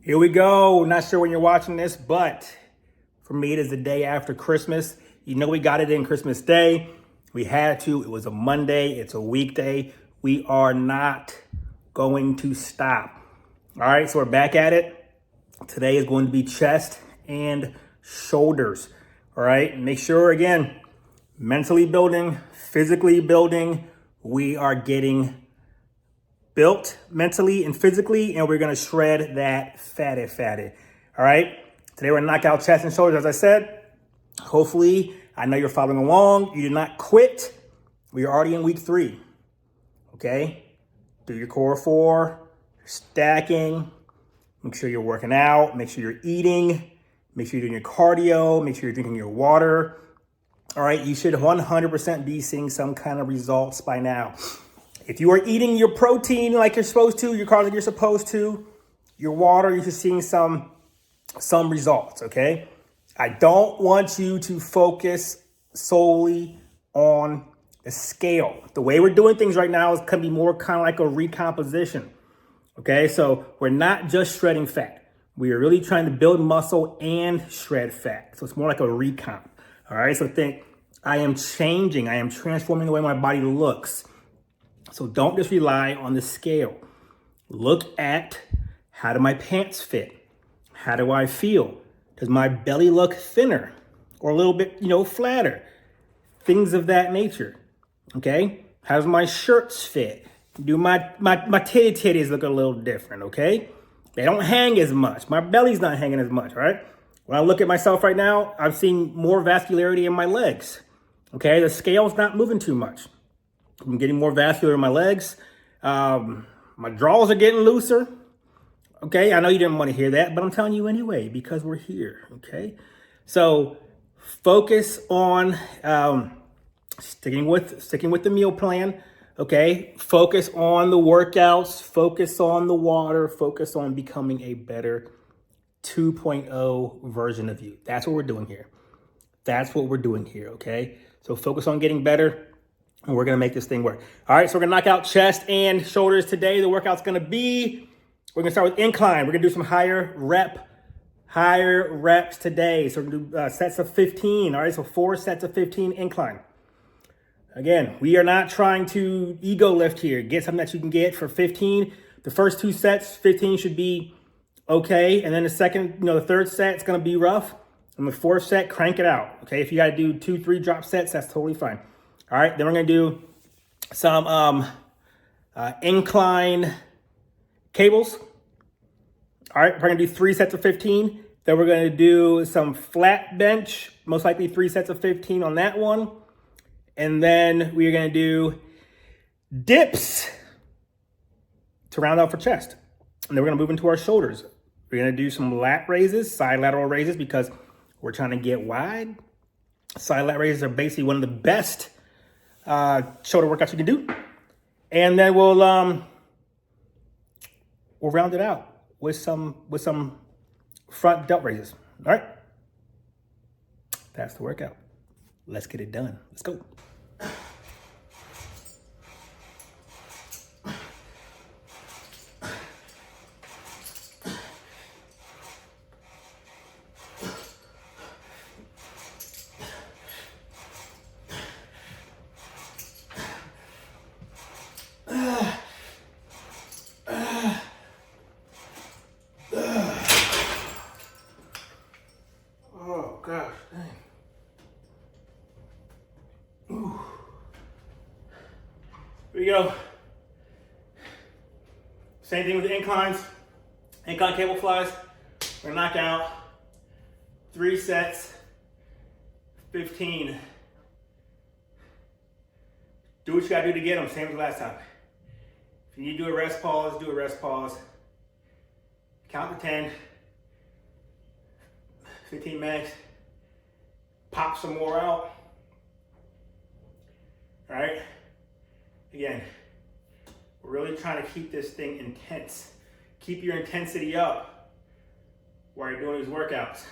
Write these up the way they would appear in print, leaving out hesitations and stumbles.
Here we go. Not sure when you're watching this, but for me, it is the day after Christmas. You know, we got it in Christmas Day. We had to. It was a Monday. It's a weekday. We are not going to stop. All right, so we're back at it. Today is going to be chest and shoulders. All right, make sure, again, mentally building, physically building. We are getting built mentally and physically, and we're gonna shred that fatty. All right, today we're gonna knock out chest and shoulders, as I said. Hopefully, I know you're following along. You did not quit. We are already in week 3. Okay, do your core 4, stacking. Make sure you're working out. Make sure you're eating. Make sure you're doing your cardio. Make sure you're drinking your water. All right, you should 100% be seeing some kind of results by now. If you are eating your protein like you're supposed to, your carbs like you're supposed to, your water, you're seeing some results, okay? I don't want you to focus solely on the scale. The way we're doing things right now is going to be more kind of like a recomposition, okay? So we're not just shredding fat. We are really trying to build muscle and shred fat. So it's more like a recomp, all right? So think, I am changing. I am transforming the way my body looks. So don't just rely on the scale. Look at, how do my pants fit? How do I feel? Does my belly look thinner or a little bit, flatter? Things of that nature, okay? How does my shirts fit? Do my titties look a little different, okay? They don't hang as much. My belly's not hanging as much, right? When I look at myself right now, I'm seeing more vascularity in my legs, okay? The scale's not moving too much. I'm getting more vascular in my legs. My drawers are getting looser. Okay, I know you didn't want to hear that, but I'm telling you anyway because we're here. Okay, so focus on sticking with the meal plan. Okay, focus on the workouts. Focus on the water. Focus on becoming a better 2.0 version of you. That's what we're doing here. Okay, so focus on getting better. And we're going to make this thing work. All right, so we're going to knock out chest and shoulders today. The workout's going to be, we're going to start with incline. We're going to do some higher reps today. So we're going to do sets of 15. All right, so 4 sets of 15 incline. Again, we are not trying to ego lift here. Get something that you can get for 15. The first 2 sets, 15 should be okay. And then the third set, it's going to be rough. And the 4th set, crank it out. Okay, if you got to do 2, 3 drop sets, that's totally fine. All right, then we're going to do some incline cables. All right, we're going to do 3 sets of 15. Then we're going to do some flat bench, most likely 3 sets of 15 on that one. And then we're going to do dips to round out for chest. And then we're going to move into our shoulders. We're going to do some lat raises, side lateral raises, because we're trying to get wide. Side lat raises are basically one of the best shoulder workouts you can do. And then we'll round it out with some front delt raises. All right, that's the workout. Let's get it done. Let's go. Oh gosh, dang. Ooh. Here we go. Same thing with the inclines. Incline cable flies. We're gonna knock out 3 sets, 15. Do what you gotta do to get them, same as last time. If you need to do a rest pause, do a rest pause. Count to 10. 15 max. Pop some more out. All right. Again, we're really trying to keep this thing intense. Keep your intensity up while you're doing these workouts.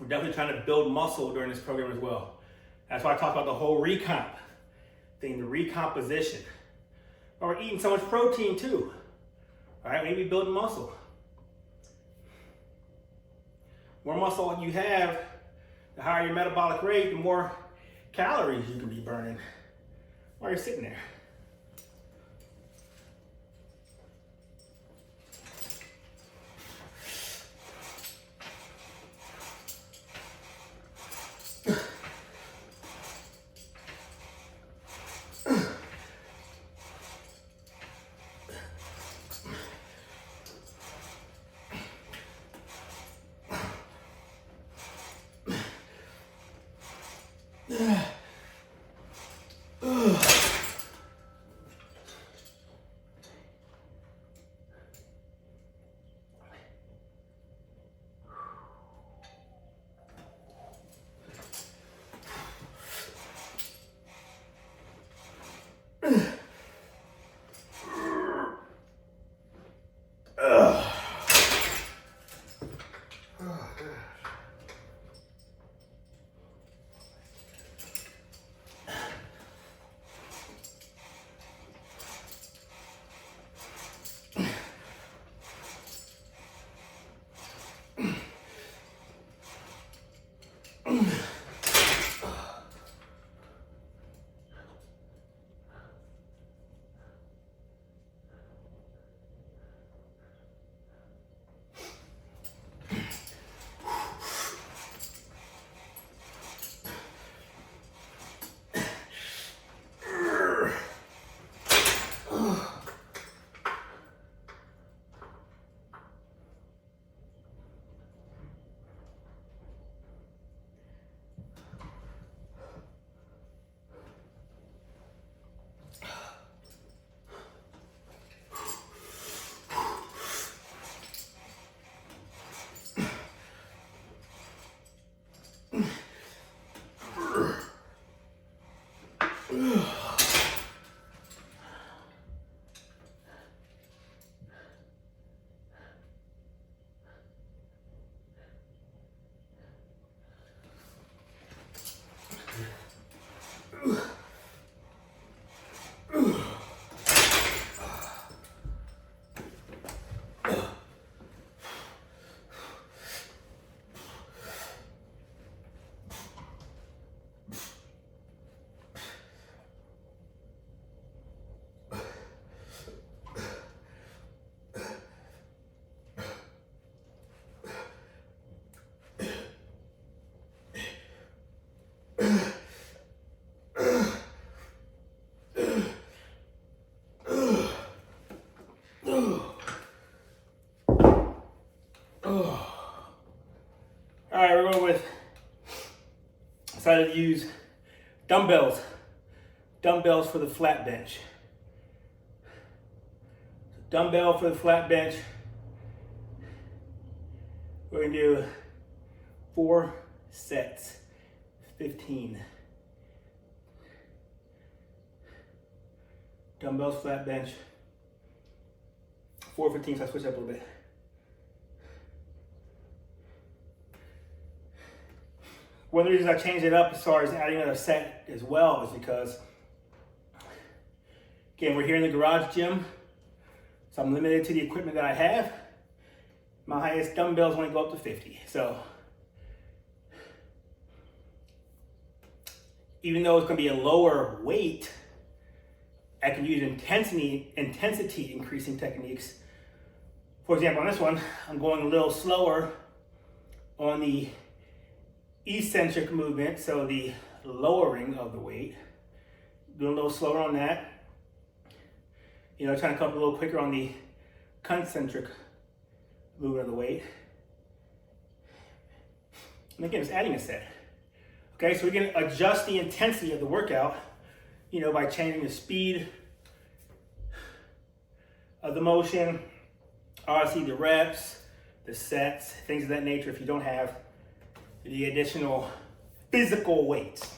We're definitely trying to build muscle during this program as well. That's why I talk about the whole recomp thing, the recomposition. or eating so much protein too. All right, maybe building muscle. More muscle you have, the higher your metabolic rate, the more calories you can be burning while you're sitting there. All right, we're going with, decided to use dumbbells for the flat bench. Dumbbell for the flat bench. We're gonna do 4 sets, 15. Dumbbells, flat bench, 4 15, so I switch up a little bit. One of the reasons I changed it up as far as adding another set as well is because, again, we're here in the garage gym, so I'm limited to the equipment that I have. My highest dumbbells only go up to 50. So even though it's gonna be a lower weight, I can use intensity increasing techniques. For example, on this one, I'm going a little slower on the eccentric movement, so the lowering of the weight. Doing a little slower on that. You know, trying to come up a little quicker on the concentric movement of the weight. And again, it's adding a set. Okay, so we can adjust the intensity of the workout, you know, by changing the speed of the motion, obviously the reps, the sets, things of that nature if you don't have the additional physical weights.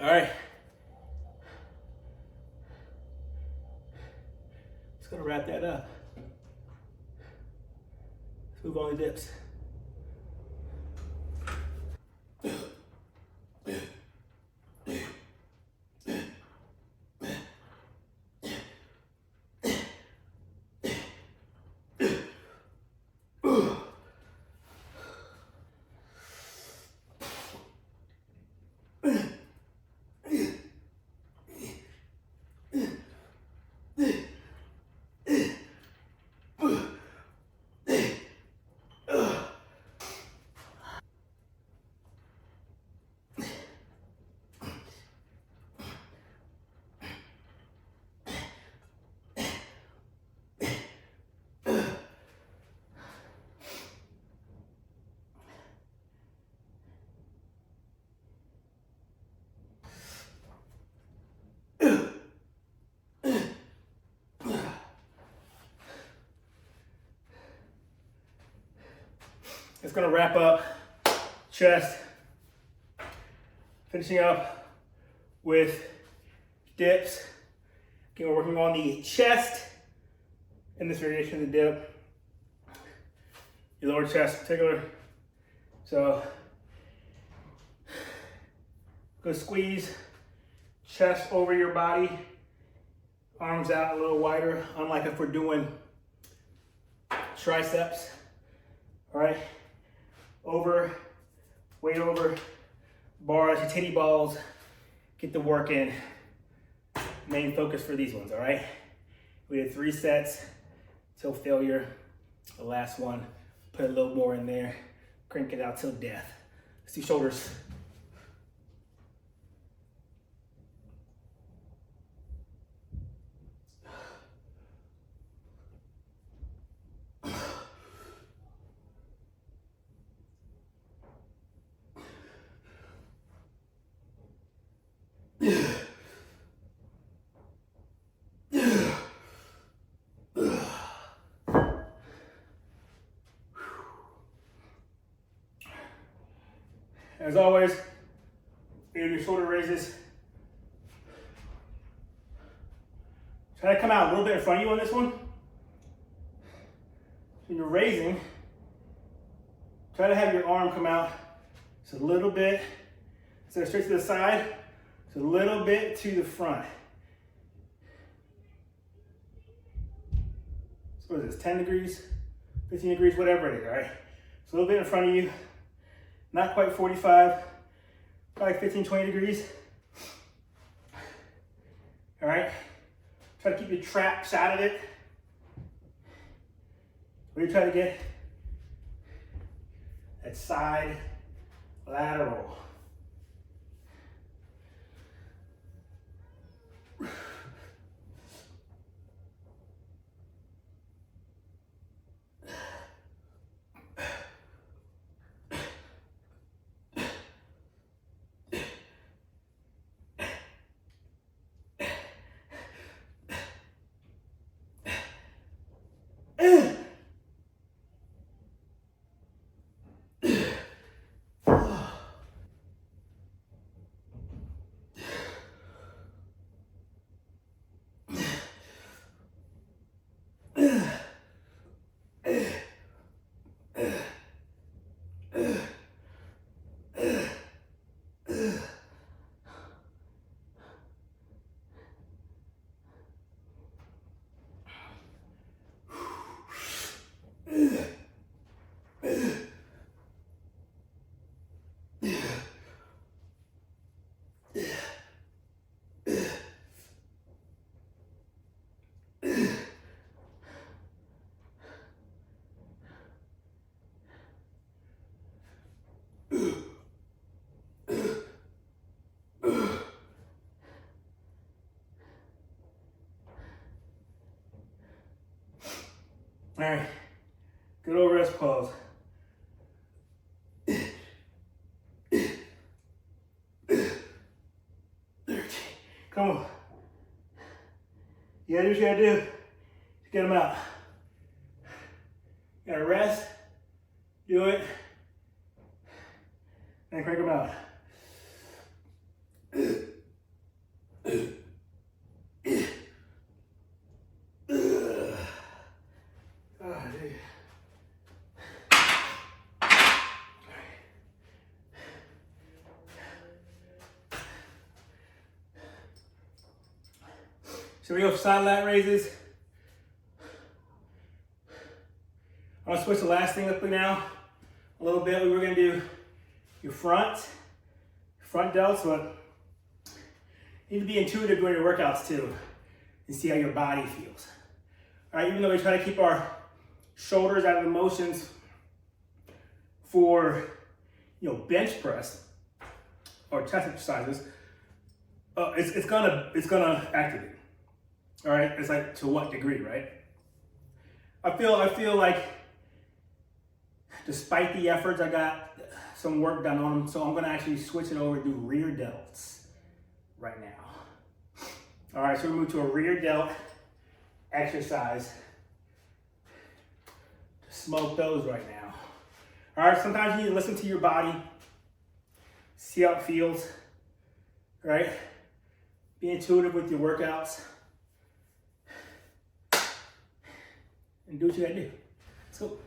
All right. Just gonna wrap that up. Let's move on to dips. It's gonna wrap up chest, finishing up with dips. Again, we're working on the chest in this variation of the dip, your lower chest in particular. So, go squeeze chest over your body, arms out a little wider, unlike if we're doing triceps. All right. Over, weight over, bars, your titty balls, get the work in. Main focus for these ones, all right? We did 3 sets till failure. The last one, put a little more in there, crank it out till death. Let's do shoulders. As always, do your shoulder raises. Try to come out a little bit in front of you on this one. When you're raising, try to have your arm come out just a little bit, instead of straight to the side, just a little bit to the front. So what is this, 10 degrees, 15 degrees, whatever it is, all right? So a little bit in front of you. Not quite 45, probably 15, 20 degrees. All right, try to keep your traps out of it. Really try to get that side lateral. All right, good old rest pause. Come on. You gotta do what you gotta do to get them out. You gotta rest, do it, and crank them out. So we go for side lat raises. I'm gonna switch the last thing up now a little bit. We were gonna do your front delts, but you need to be intuitive during your workouts too and see how your body feels. All right, even though we try to keep our shoulders out of the motions for bench press or chest exercises, it's gonna activate. All right, it's like to what degree, right? I feel like despite the efforts, I got some work done on them, so I'm gonna actually switch it over to do rear delts right now. All right, so we move to a rear delt exercise to smoke those right now. All right, sometimes you need to listen to your body, see how it feels, right? Be intuitive with your workouts. And do what you gotta do. Let's go.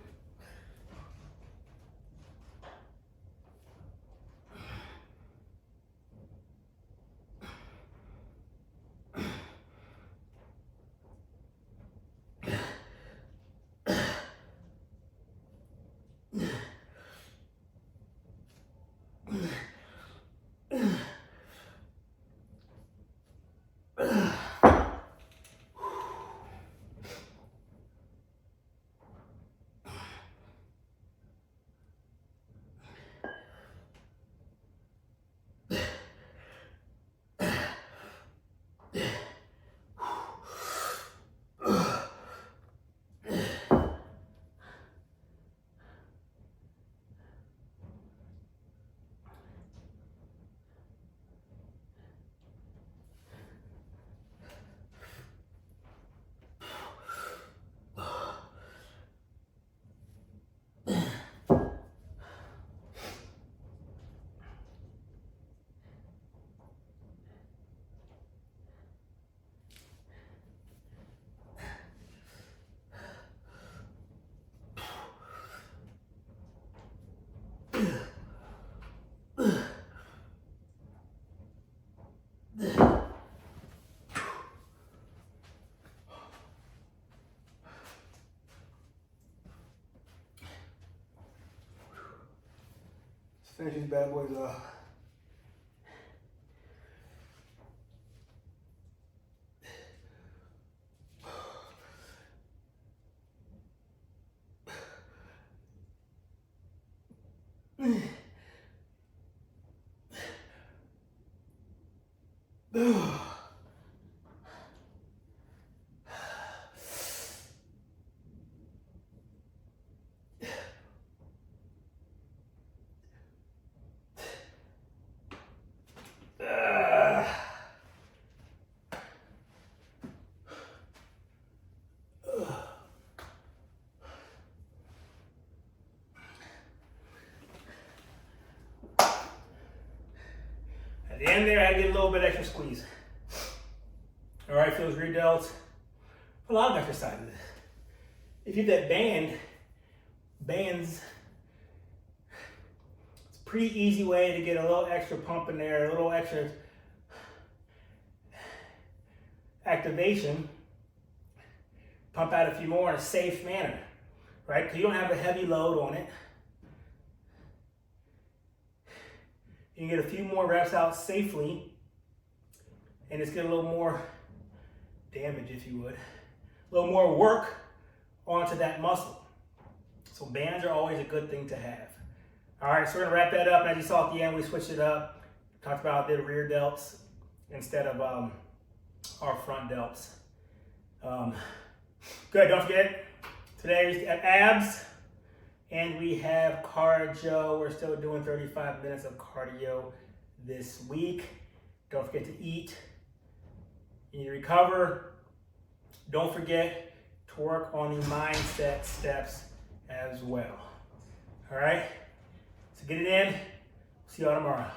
Finish these bad boys off. At the end there, I get a little bit extra squeeze. All right, feels rear delts. A lot of exercises. If you have that bands, it's a pretty easy way to get a little extra pump in there, a little extra activation. Pump out a few more in a safe manner, right? Because you don't have a heavy load on it. You can get a few more reps out safely and just get a little more damage, if you would. A little more work onto that muscle. So bands are always a good thing to have. All right, so we're gonna wrap that up. And as you saw at the end, we switched it up. Talked about the rear delts instead of our front delts. Good, don't forget to Today we have abs and we have cardio. We're still doing 35 minutes of cardio this week. Don't forget to eat. You need to recover. Don't forget to work on the mindset steps as well. All right? So get it in. See y'all tomorrow.